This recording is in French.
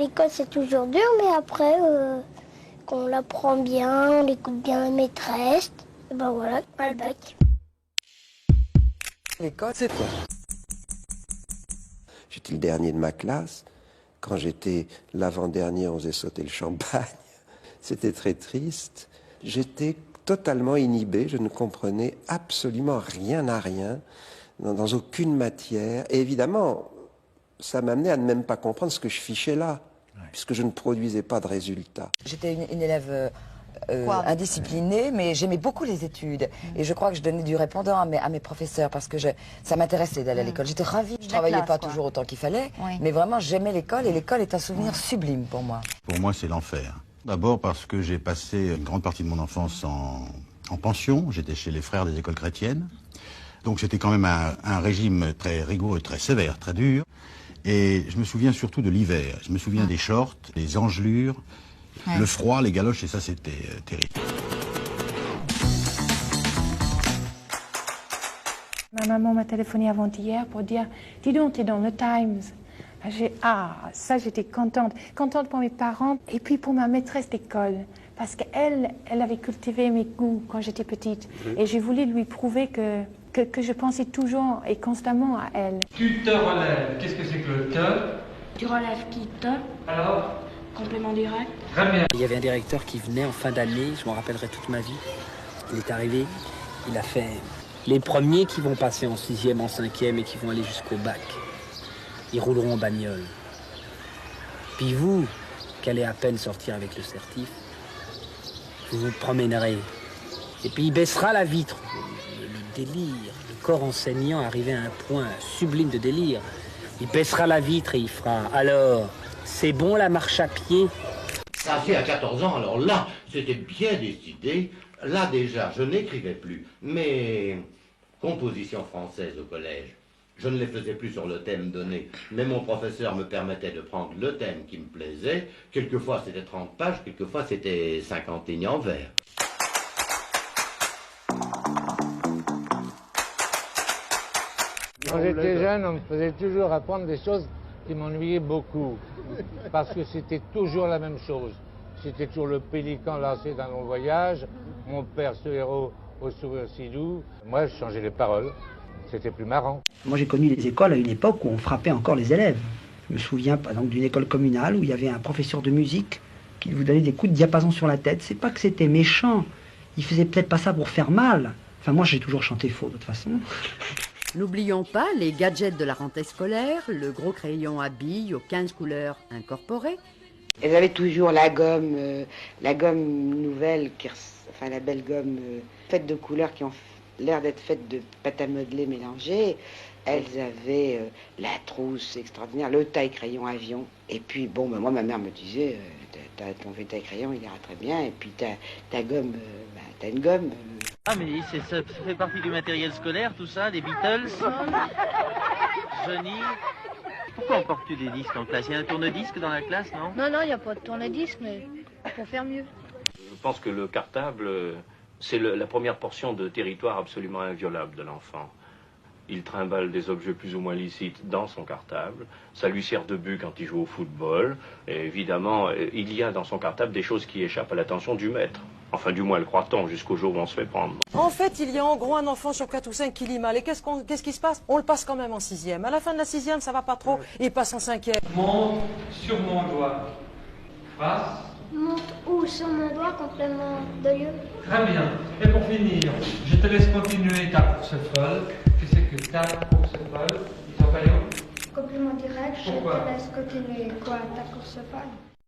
L'école, c'est toujours dur, mais après, quand on l'apprend bien, on écoute bien la maîtresse, et ben voilà, on a le bac. L'école, c'est quoi? J'étais le dernier de ma classe. Quand j'étais l'avant-dernier, on faisait sauter le champagne. C'était très triste. J'étais totalement inhibé. Je ne comprenais absolument rien à rien, dans aucune matière. Et évidemment, ça m'amenait à ne même pas comprendre ce que je fichais là, puisque je ne produisais pas de résultats. J'étais une élève indisciplinée, mais j'aimais beaucoup les études. Et je crois que je donnais du répondant à mes professeurs parce que ça m'intéressait d'aller à l'école. J'étais ravie. Je ne travaillais pas toujours autant qu'il fallait, mais vraiment j'aimais l'école et l'école est un souvenir sublime pour moi. Pour moi, c'est l'enfer. D'abord parce que j'ai passé une grande partie de mon enfance en pension. J'étais chez les frères des écoles chrétiennes. Donc c'était quand même un régime très rigoureux, très sévère, très dur. Et je me souviens surtout de l'hiver. Je me souviens des shorts, des engelures, le froid, les galoches, et ça c'était terrible. Ma maman m'a téléphoné avant-hier pour dire « Dis donc, t'es dans le Times ». Ça j'étais contente. Contente pour mes parents et puis pour ma maîtresse d'école. Parce qu'elle avait cultivé mes goûts quand j'étais petite. Et j'ai voulu lui prouver que je pensais toujours et constamment à elle. Tu te relèves. Qu'est-ce que c'est que le te? Tu relèves qui te? Alors? Complément direct. Très bien. Il y avait un directeur qui venait en fin d'année, je m'en rappellerai toute ma vie. Il est arrivé, il a fait les premiers qui vont passer en 6e, en 5e et qui vont aller jusqu'au bac. Ils rouleront en bagnole. Puis vous, qui allez à peine sortir avec le certif, vous vous promènerez. Et puis il baissera la vitre. Le délire, le corps enseignant arrivé à un point sublime de délire. Il baissera la vitre et il fera « Alors, c'est bon la marche à pied ?» Ça fait à 14 ans, alors là, c'était bien décidé. Là déjà, je n'écrivais plus. Mes compositions françaises au collège, je ne les faisais plus sur le thème donné, mais mon professeur me permettait de prendre le thème qui me plaisait. Quelquefois c'était 30 pages, quelquefois c'était 50 lignes en vers. Quand j'étais jeune, on me faisait toujours apprendre des choses qui m'ennuyaient beaucoup, parce que c'était toujours la même chose. C'était toujours le pélican lancé dans mon voyage, mon père ce héros au sourire si doux. Moi, je changeais les paroles. C'était plus marrant. Moi, j'ai connu des écoles à une époque où on frappait encore les élèves. Je me souviens, par exemple, d'une école communale où il y avait un professeur de musique qui vous donnait des coups de diapason sur la tête. C'est pas que c'était méchant. Il faisait peut-être pas ça pour faire mal. Enfin, moi, j'ai toujours chanté faux, de toute façon. N'oublions pas les gadgets de la rentrée scolaire, le gros crayon à billes aux 15 couleurs incorporées. Elles avaient toujours la gomme nouvelle, enfin la belle gomme faite de couleurs qui ont l'air d'être faites de pâte à modeler mélangée. Elles avaient la trousse extraordinaire, le taille-crayon avion. Et puis, bon, moi, ma mère me disait, ton taille-crayon, il ira très bien. Et puis, ta gomme, t'as une gomme. Ah, mais ça fait partie du matériel scolaire, tout ça, des Beatles, Johnny. Pourquoi emportes-tu des disques en classe? Il y a un tourne-disque dans la classe, non? Non, il n'y a pas de tourne-disque, mais pour faire mieux. Je pense que le cartable, c'est la première portion de territoire absolument inviolable de l'enfant. Il trimballe des objets plus ou moins licites dans son cartable. Ça lui sert de but quand il joue au football. Et évidemment, il y a dans son cartable des choses qui échappent à l'attention du maître. Enfin, du moins le croit-on, jusqu'au jour où on se fait prendre. En fait, il y a en gros un enfant sur 4 ou 5 qui lit mal. Et qu'est-ce qui se passe? On le passe quand même en 6e. À la fin de la 6e, ça va pas trop. Et il passe en 5e. Monte sur mon doigt. Face. Monte où? Sur mon doigt, complément de lieu. Très bien. Et pour finir, je te laisse continuer ta course folle. Qu'est-ce que ta course folle? Il s'appelle où? Complément direct, Pourquoi? Je te laisse continuer ta course folle.